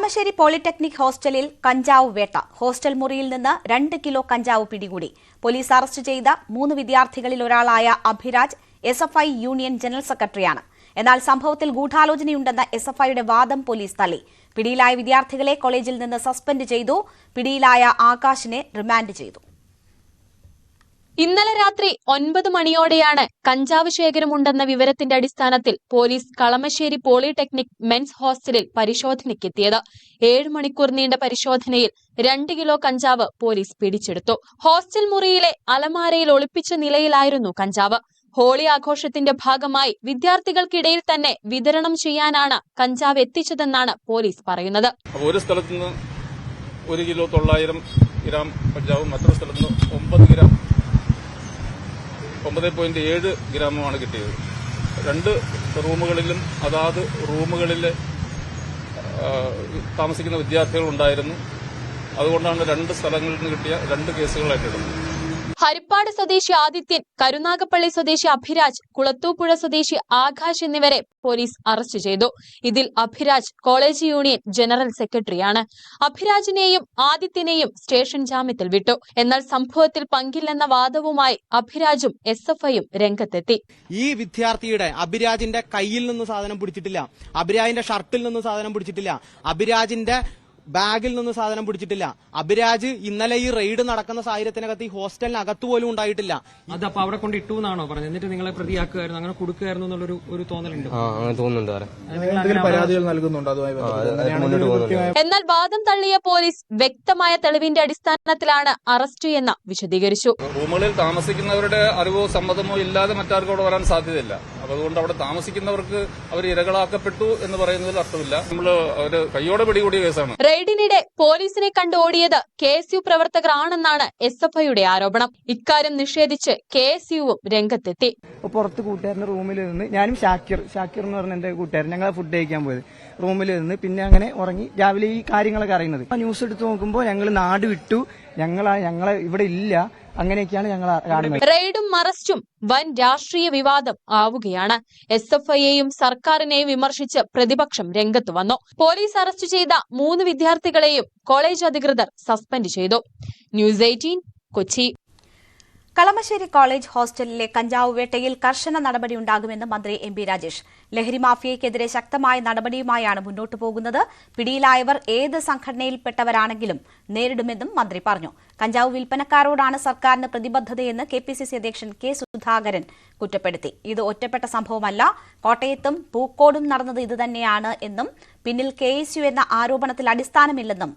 Kalamassery polytechnic ഹോസ്റ്റലിൽ കഞ്ചാവ് വേട്ട. ഹോസ്റ്റൽ മുറിയിൽ നിന്ന് 2 കിലോ കഞ്ചാവ് പിടികൂടി. പോലീസ് അറസ്റ്റ് ചെയ്ത 3 വിദ്യാർത്ഥികളിൽ ഒരാളായ അഭിരാജ് SFI യൂണിയൻ ജനറൽ സെക്രട്ടറിയാണ്. എന്നാൽ സംഭവത്തിൽ ഗൂഢാലോചനയുണ്ടെന്ന SFIയുടെ വാദം പോലീസ് തള്ളി. പിടിയിലായ വിദ്യാർത്ഥികളെ കോളേജിൽ നിന്ന് സസ്പെൻഡ് ചെയ്തു. പിടിയിലായ ആകാശിനെ റിമാൻഡ് ചെയ്തു. ഇന്നലെ രാത്രി 9 മണിയോടെയാണ് കഞ്ചാവ് ശേഖരമുണ്ടെന്ന വിവരത്തിന്റെ അടിസ്ഥാനത്തിൽ പോലീസ് കളമശ്ശേരി പോളിടെക്നിക് മെൻസ് ഹോസ്റ്റലിൽ പരിശോധനയ്ക്കെത്തിയത്. 7 മണിക്കൂർ നീണ്ട പരിശോധനയിൽ 2 കിലോ കഞ്ചാവ് പോലീസ് പിടിച്ചെടുത്തു. ഹോസ്റ്റൽ മുറിയിലെ അലമാരയിൽ ഒളിപ്പിച്ച നിലയിലായിരുന്നു കഞ്ചാവ്. ഹോളി ആഘോഷത്തിന്റെ ഭാഗമായി വിദ്യാർത്ഥികൾക്കിടയിൽ തന്നെ വിതരണം ചെയ്യാനാണ് കഞ്ചാവ് എത്തിച്ചതെന്നാണ് പോലീസ് പറയുന്നത്. ഒരു സ്ഥലത്ത് നിന്ന് 1 കിലോ 900 ഗ്രാം കഞ്ചാവും മറ്റൊരു സ്ഥലത്ത് നിന്ന് 9 ഗ്രാം 9.7 ഗ്രാമുമാണ് കിട്ടിയത്. 2 റൂമുകളിലും അതാത് റൂമുകളിൽ താമസിക്കുന്ന വിദ്യാർത്ഥികൾ ഉണ്ടായിരുന്നു. അതുകൊണ്ടാണ് 2 സ്ഥലങ്ങളിൽ നിന്ന് കിട്ടിയ 2 കേസുകളായിട്ടിടുന്നത്. ഹരിപ്പാട് സ്വദേശി ആദിത്യൻ, കരുനാഗപ്പള്ളി സ്വദേശി അഭിരാജ്, കുളത്തൂപ്പുഴ സ്വദേശി ആകാശ് എന്നിവരെ പോലീസ് അറസ്റ്റ് ചെയ്തു. ഇതിൽ അഭിരാജ് കോളേജ് യൂണിയൻ ജനറൽ സെക്രട്ടറിയാണ്. അഭിരാജിനെയും ആദിത്യനെയും സ്റ്റേഷൻ ജാമ്യത്തിൽ വിട്ടു. എന്നാൽ സംഭവത്തിൽ പങ്കില്ലെന്ന വാദവുമായി അഭിരാജും SFIയും രംഗത്തെത്തി. ഈ വിദ്യാർത്ഥിയുടെ അഭിരാജിന്റെ കയ്യിൽ നിന്ന് സാധനം പിടിച്ചിട്ടില്ല, അഭിരാജിന്റെ ഷർട്ടിൽ നിന്ന് സാധനം പിടിച്ചിട്ടില്ല, അഭിരാജിന്റെ ബാഗിൽ നിന്ന് സാധനം പിടിച്ചിട്ടില്ല. അഭിരാജ് ഇന്നലെ ഈ റെയ്ഡ് നടക്കുന്ന സാഹചര്യത്തിനകത്ത് ഈ ഹോസ്റ്റലിനകത്ത് പോലും ഉണ്ടായിട്ടില്ല. അതപ്പോ അവിടെ കൊണ്ട് ഇട്ടു എന്നാണോ പറഞ്ഞത്? എന്നിട്ട് നിങ്ങളെ പ്രതിയാക്കുമായിരുന്നു, അങ്ങനെ കൊടുക്കുമായിരുന്നു എന്നുള്ളൊരു തോന്നലുണ്ട്. പരാതികൾ നൽകുന്നുണ്ട്. എന്നാൽ വാദം തള്ളിയ പോലീസ് വ്യക്തമായ തെളിവിന്റെ അടിസ്ഥാനത്തിലാണ് അറസ്റ്റ് എന്ന് വിശദീകരിച്ചു. റൂമുകളിൽ താമസിക്കുന്നവരുടെ അറിവോ സമ്മതമോ ഇല്ലാതെ മറ്റാർക്കും അവിടെ വരാൻ സാധ്യതയില്ല. അതുകൊണ്ട് അവിടെ താമസിക്കുന്നവർക്ക് അവർ ഇരകളാക്കപ്പെട്ടു എന്ന് പറയുന്നതിൽ അർത്ഥമില്ല. നമ്മൾ അവര് കയ്യോടെ പിടികൂടിയ കേസാണ്. റെയ്ഡിനിടെ പോലീസിനെ കണ്ട് ഓടിയത് KSU പ്രവർത്തകരാണെന്നാണ് SFIയുടെ ആരോപണം. ഇക്കാര്യം നിഷേധിച്ച് KSUവും രംഗത്തെത്തി. പുറത്ത് കൂട്ടുകാരന്റെ റൂമിൽ നിന്ന് ഞാനും ഷാക്കിർ എന്ന് പറഞ്ഞ എന്റെ കൂട്ടുകാരൻ ഞങ്ങൾ ഫുഡ് കഴിക്കാൻ പോയത് റൂമിൽ നിന്ന് പിന്നെ അങ്ങനെ ഉറങ്ങി. രാവിലെ ഈ കാര്യങ്ങളൊക്കെ അറിയുന്നത് ന്യൂസ് എടുത്ത് നോക്കുമ്പോൾ ഞങ്ങൾ നാട് വിട്ടു, ഞങ്ങളെ ഇവിടെ ഇല്ല, അങ്ങനെയൊക്കെയാണ് ഞങ്ങൾ കാണുന്നത്. റെയ്ഡും അറസ്റ്റും വൻ രാഷ്ട്രീയ വിവാദം ആവുകയാണ്. SFIയെയും സർക്കാരിനെയും വിമർശിച്ച് പ്രതിപക്ഷം രംഗത്ത് വന്നു. പോലീസ് അറസ്റ്റ് ചെയ്ത 3 വിദ്യാർത്ഥികളെയും കോളേജ് അധികൃതർ സസ്പെൻഡ് ചെയ്തു. ന്യൂസ് 18 കൊച്ചി. കളമശ്ശേരി കോളേജ് ഹോസ്റ്റലിലെ കഞ്ചാവ് വേട്ടയിൽ കർശന നടപടിയുണ്ടാകുമെന്ന് മന്ത്രി MB രാജേഷ്. ലഹരി മാഫിയയ്ക്കെതിരെ ശക്തമായ നടപടിയുമായാണ് മുന്നോട്ടു പോകുന്നത്. പിടിയിലായവർ ഏത് സംഘടനയിൽപ്പെട്ടവരാണെങ്കിലും നേരിടുമെന്നും മന്ത്രി പറഞ്ഞു. കഞ്ചാവ് വിൽപ്പനക്കാരോടാണ് സർക്കാരിന് പ്രതിബദ്ധതയെന്ന് KPCC അധ്യക്ഷൻ K സുധാകരൻ കുറ്റപ്പെടുത്തി. ഇത് ഒറ്റപ്പെട്ട സംഭവമല്ല, കോട്ടയത്തും പൂക്കോടും നടന്നത് ഇതുതന്നെയാണ് എന്നും പിന്നിൽ KSU എന്ന ആരോപണത്തിൽ അടിസ്ഥാനമില്ലെന്നും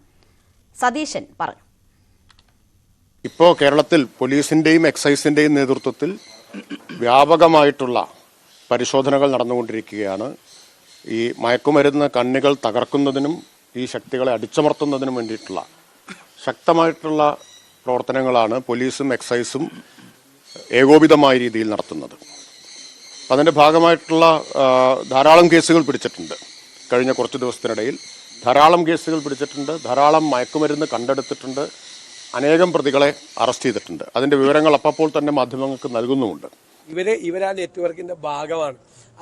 സതീശൻ പറഞ്ഞു. ഇപ്പോൾ കേരളത്തിൽ പോലീസിന്റെയും എക്സൈസിന്റെയും നേതൃത്വത്തിൽ വ്യാപകമായിട്ടുള്ള പരിശോധനകൾ നടന്നുകൊണ്ടിരിക്കുകയാണ്. ഈ മയക്കുമരുന്ന് കണ്ണികൾ തകർക്കുന്നതിനും ഈ ശക്തികളെ അടിച്ചമർത്തുന്നതിനും വേണ്ടിയിട്ടുള്ള ശക്തമായിട്ടുള്ള പ്രവർത്തനങ്ങളാണ് പോലീസും എക്സൈസും ഏകോപിതമായ രീതിയിൽ നടത്തുന്നത്. അതിന്റെ ഭാഗമായിട്ടുള്ള ധാരാളം കേസുകൾ പിടിച്ചിട്ടുണ്ട്. കഴിഞ്ഞ കുറച്ച് ദിവസത്തിനിടയിൽ ധാരാളം കേസുകൾ പിടിച്ചിട്ടുണ്ട്. ധാരാളം മയക്കുമരുന്ന് കണ്ടെടുത്തിട്ടുണ്ട്. അനേകം പ്രതികളെ അറസ്റ്റ് ചെയ്തിട്ടുണ്ട്. അതിന്റെ വിവരങ്ങൾ അപ്പോൾ തന്നെ മാധ്യമങ്ങൾക്ക് നൽകുന്നുമുണ്ട്. ഇവരാ നെറ്റ്വർക്കിന്റെ ഭാഗമാണ്.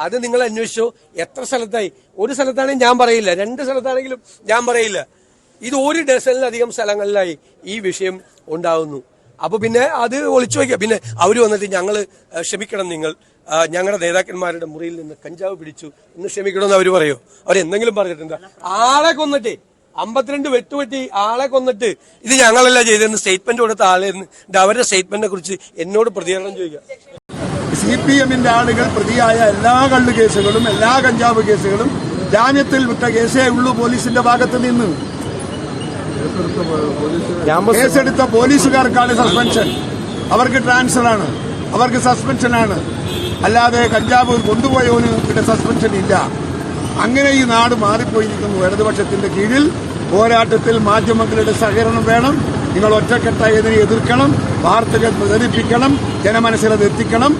അത് നിങ്ങൾ അന്വേഷിച്ചോ. എത്ര സ്ഥലത്തായി? ഒരു സ്ഥലത്താണെങ്കിൽ ഞാൻ പറയില്ല, 2 സ്ഥലത്താണെങ്കിലും ഞാൻ പറയില്ല. ഇത് 1 ഡസനിലധികം സ്ഥലങ്ങളിലായി ഈ വിഷയം ഉണ്ടാകുന്നു. അപ്പൊ പിന്നെ അത് ഒളിച്ചു വയ്ക്കുക. പിന്നെ അവര് വന്നിട്ട് ഞങ്ങള് ക്ഷമിക്കണം, നിങ്ങൾ ഞങ്ങളുടെ നേതാക്കന്മാരുടെ മുറിയിൽ നിന്ന് കഞ്ചാവ് പിടിച്ചു എന്ന് ക്ഷമിക്കണമെന്ന് അവര് പറയോ? അവരെന്തെങ്കിലും പറഞ്ഞിട്ടുണ്ടോ? ആളെ കൊന്നിട്ടേ 52 വെട്ടുവെട്ടി ആളെ കൊന്നിട്ട് ഇത് ഞങ്ങളല്ല ചെയ്തതെന്ന് സ്റ്റേറ്റ്മെന്റ് കൊടുത്ത ആളെന്ന് അവരുടെ സ്റ്റേറ്റ്മെന്റിനെ കുറിച്ച് എന്നോട് പ്രതികരണം ചോദിക്കുക. CPMന്റെ ആളുകൾ പ്രതിയായ എല്ലാ കള്ളു കേസുകളും എല്ലാ കഞ്ചാവ് കേസുകളും ജാമ്യത്തിൽ വിട്ട കേസേ ഉള്ളൂ. പോലീസിന്റെ ഭാഗത്ത് നിന്ന് കേസെടുത്ത പോലീസുകാർക്കാണ് സസ്പെൻഷൻ. അവർക്ക് ട്രാൻസ്ഫറാണ്, അവർക്ക് സസ്പെൻഷനാണ്. അല്ലാതെ കഞ്ചാവ് കൊണ്ടുപോയവന് ഇവിടെ സസ്പെൻഷൻ ഇല്ല. അങ്ങനെ ഈ നാട് മാറിപ്പോയിരിക്കുന്നു. ഇടതുപക്ഷത്തിന്റെ കീഴിൽ പോരാട്ടത്തിൽ മാധ്യമങ്ങളുടെ സഹകരണം വേണം. നിങ്ങൾ ഒറ്റക്കെട്ടായി ഇതിനെ എതിർക്കണം, വാർത്തകൾ പ്രചരിപ്പിക്കണം, ജനമനസ്സിലത് എത്തിക്കണം.